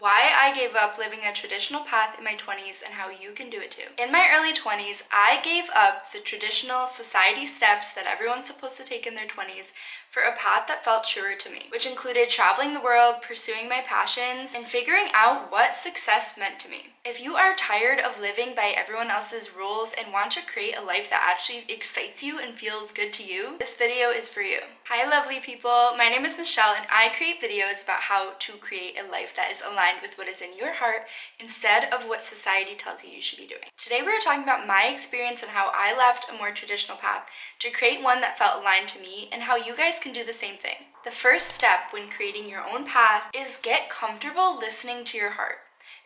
why I gave up living a traditional path in my 20s and how you can do it too. In my early 20s, I gave up the traditional society steps that everyone's supposed to take in their 20s for a path that felt truer to me, which included traveling the world, pursuing my passions, and figuring out what success meant to me. If you are tired of living by everyone else's rules and want to create a life that actually excites you and feels good to you, this video is for you. Hi lovely people, my name is Michelle and I create videos about how to create a life that is aligned with what is in your heart instead of what society tells you you should be doing. Today we're talking about my experience and how I left a more traditional path to create one that felt aligned to me and how you guys can do the same thing. The first step when creating your own path is get comfortable listening to your heart.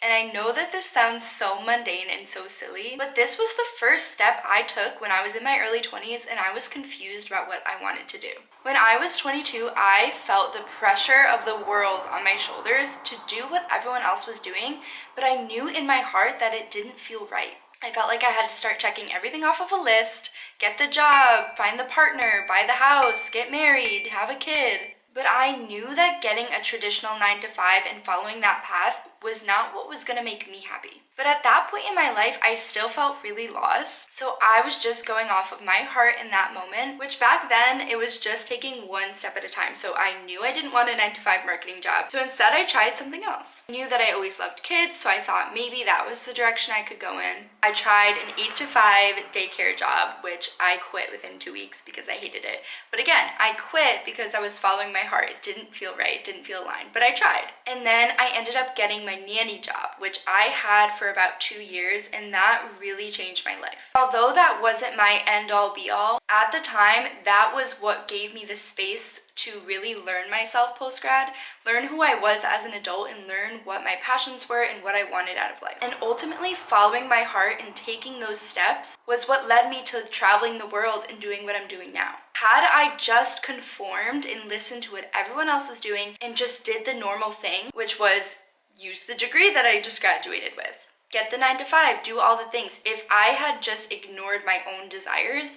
And I know that this sounds so mundane and so silly, but this was the first step I took when I was in my early 20s and I was confused about what I wanted to do. When I was 22, I felt the pressure of the world on my shoulders to do what everyone else was doing, but I knew in my heart that it didn't feel right. I felt like I had to start checking everything off of a list, get the job, find the partner, buy the house, get married, have a kid. But I knew that getting a traditional 9-to-5 and following that path was not what was gonna make me happy. But at that point in my life, I still felt really lost. So I was just going off of my heart in that moment, which back then, it was just taking one step at a time. So I knew I didn't want a 9-to-5 marketing job. So instead, I tried something else. I knew that I always loved kids, so I thought maybe that was the direction I could go in. I tried an 8-to-5 daycare job, which I quit within 2 weeks because I hated it. But again, I quit because I was following my heart. It didn't feel right, it didn't feel aligned, but I tried. And then I ended up getting my nanny job, which I had for about 2 years, and that really changed my life. Although that wasn't my end-all be-all, at the time, that was what gave me the space to really learn myself post-grad, learn who I was as an adult, and learn what my passions were and what I wanted out of life. And ultimately, following my heart and taking those steps was what led me to traveling the world and doing what I'm doing now. Had I just conformed and listened to what everyone else was doing and just did the normal thing, which was use the degree that I just graduated with, get the 9-to-5, do all the things. If I had just ignored my own desires,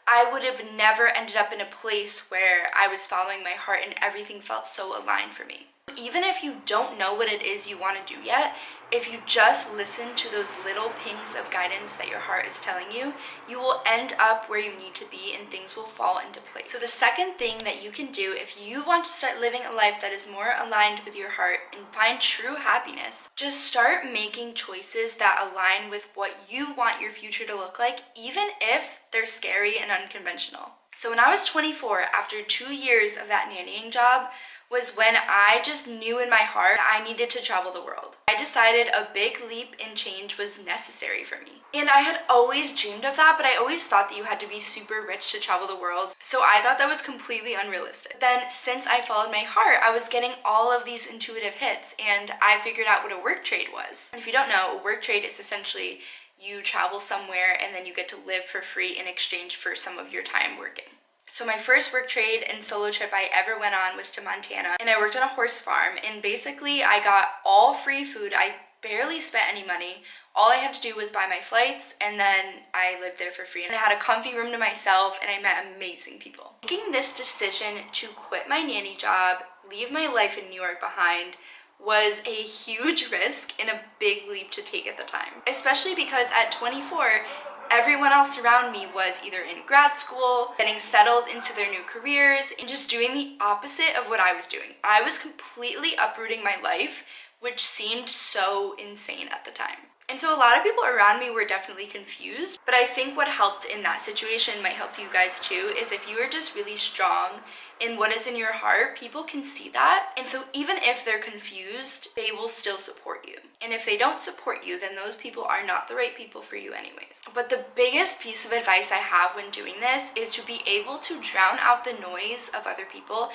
I would have never ended up in a place where I was following my heart and everything felt so aligned for me. Even if you don't know what it is you want to do yet, if you just listen to those little pings of guidance that your heart is telling you, you will end up where you need to be and things will fall into place. So the second thing that you can do if you want to start living a life that is more aligned with your heart and find true happiness, just start making choices that align with what you want your future to look like, even if they're scary and unconventional. So when I was 24, after 2 years of that nannying job, was when I just knew in my heart that I needed to travel the world. I decided a big leap in change was necessary for me. And I had always dreamed of that, but I always thought that you had to be super rich to travel the world. So I thought that was completely unrealistic. Then since I followed my heart, I was getting all of these intuitive hits and I figured out what a work trade was. And if you don't know, a work trade is essentially you travel somewhere and then you get to live for free in exchange for some of your time working. So my first work trade and solo trip I ever went on was to Montana, and I worked on a horse farm, and basically I got all free food. I barely spent any money. All I had to do was buy my flights, and then I lived there for free. And I had a comfy room to myself, and I met amazing people. Making this decision to quit my nanny job, leave my life in New York behind, was a huge risk and a big leap to take at the time. Especially because at 24, everyone else around me was either in grad school, getting settled into their new careers, and just doing the opposite of what I was doing. I was completely uprooting my life, which seemed so insane at the time. And so a lot of people around me were definitely confused, but I think what helped in that situation might help you guys too, is if you are just really strong in what is in your heart, people can see that. And so even if they're confused, they will still support you. And if they don't support you, then those people are not the right people for you anyways. But the biggest piece of advice I have when doing this is to be able to drown out the noise of other people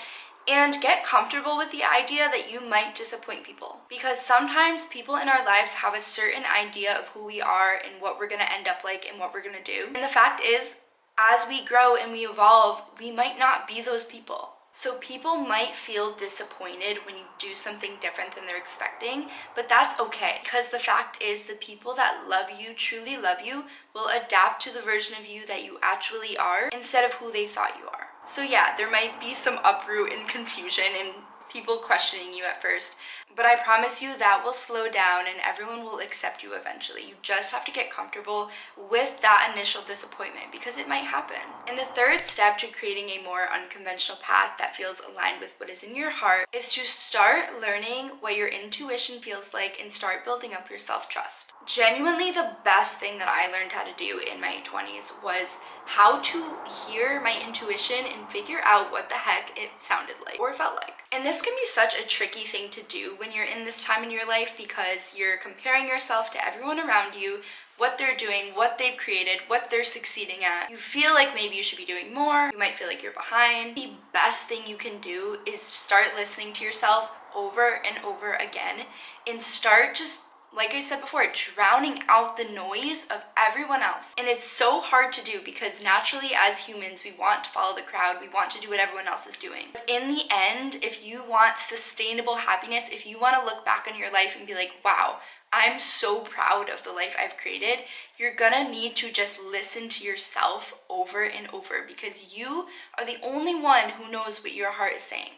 and get comfortable with the idea that you might disappoint people. Because sometimes people in our lives have a certain idea of who we are and what we're gonna end up like and what we're gonna do. And the fact is, as we grow and we evolve, we might not be those people. So people might feel disappointed when you do something different than they're expecting, but that's okay. Because the fact is, the people that love you, truly love you, will adapt to the version of you that you actually are instead of who they thought you are. So yeah, there might be some uproot and confusion and people questioning you at first. But I promise you that will slow down and everyone will accept you eventually. You just have to get comfortable with that initial disappointment because it might happen. And the third step to creating a more unconventional path that feels aligned with what is in your heart is to start learning what your intuition feels like and start building up your self-trust. Genuinely, the best thing that I learned how to do in my 20s was how to hear my intuition and figure out what the heck it sounded like or felt like. And this can be such a tricky thing to do when you're in this time in your life because you're comparing yourself to everyone around you, what they're doing, what they've created, what they're succeeding at. You feel like maybe you should be doing more. You might feel like you're behind. The best thing you can do is start listening to yourself over and over again and start just, like I said before, drowning out the noise of everyone else. And it's so hard to do because naturally as humans, we want to follow the crowd. We want to do what everyone else is doing. But in the end, if you want sustainable happiness, if you want to look back on your life and be like, wow, I'm so proud of the life I've created, you're gonna need to just listen to yourself over and over because you are the only one who knows what your heart is saying.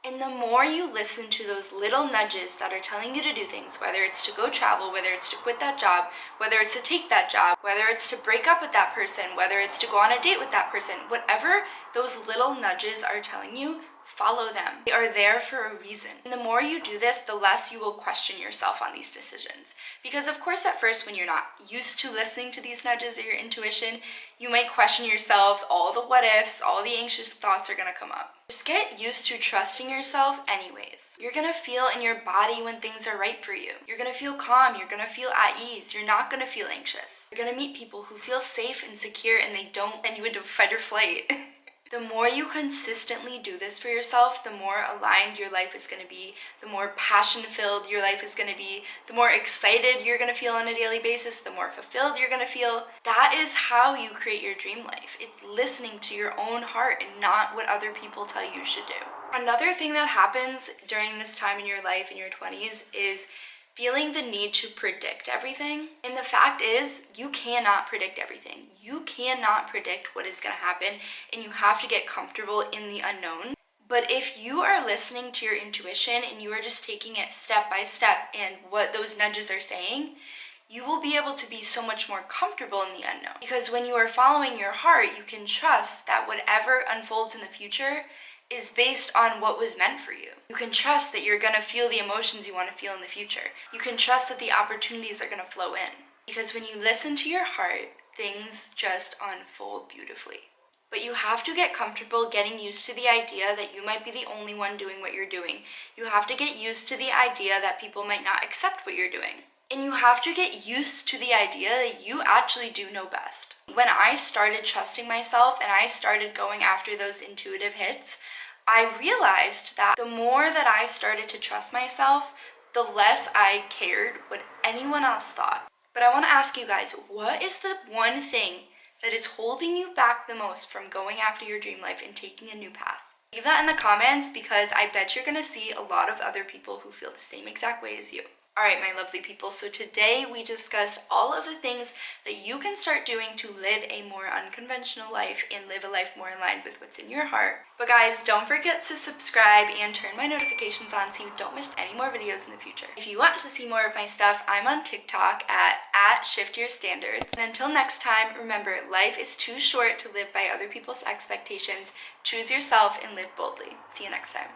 And the more you listen to those little nudges that are telling you to do things, whether it's to go travel, whether it's to quit that job, whether it's to take that job, whether it's to break up with that person, whether it's to go on a date with that person, whatever those little nudges are telling you, follow them. They are there for a reason. And the more you do this, the less you will question yourself on these decisions. Because of course at first when you're not used to listening to these nudges or your intuition, you might question yourself, all the what ifs, all the anxious thoughts are gonna come up. Just get used to trusting yourself anyways. You're gonna feel in your body when things are right for you. You're gonna feel calm, you're gonna feel at ease, you're not gonna feel anxious. You're gonna meet people who feel safe and secure and they don't send you into fight or flight. The more you consistently do this for yourself, the more aligned your life is going to be, the more passion-filled your life is going to be, the more excited you're going to feel on a daily basis, the more fulfilled you're going to feel. That is how you create your dream life. It's listening to your own heart and not what other people tell you should do. Another thing that happens during this time in your life, in your 20s, is feeling the need to predict everything. And the fact is, you cannot predict everything. You cannot predict what is going to happen, and you have to get comfortable in the unknown. But if you are listening to your intuition and you are just taking it step by step and what those nudges are saying, you will be able to be so much more comfortable in the unknown. Because when you are following your heart, you can trust that whatever unfolds in the future is based on what was meant for you. You can trust that you're gonna feel the emotions you want to feel in the future. You can trust that the opportunities are gonna flow in. Because when you listen to your heart, things just unfold beautifully. But you have to get comfortable getting used to the idea that you might be the only one doing what you're doing. You have to get used to the idea that people might not accept what you're doing. And you have to get used to the idea that you actually do know best. When I started trusting myself and I started going after those intuitive hits, I realized that the more that I started to trust myself, the less I cared what anyone else thought. But I want to ask you guys, what is the one thing that is holding you back the most from going after your dream life and taking a new path? Leave that in the comments because I bet you're going to see a lot of other people who feel the same exact way as you. Alright, my lovely people, so today we discussed all of the things that you can start doing to live a more unconventional life and live a life more aligned with what's in your heart. But guys, don't forget to subscribe and turn my notifications on so you don't miss any more videos in the future. If you want to see more of my stuff, I'm on TikTok at @ShiftYourStandards. And until next time, remember, life is too short to live by other people's expectations. Choose yourself and live boldly. See you next time.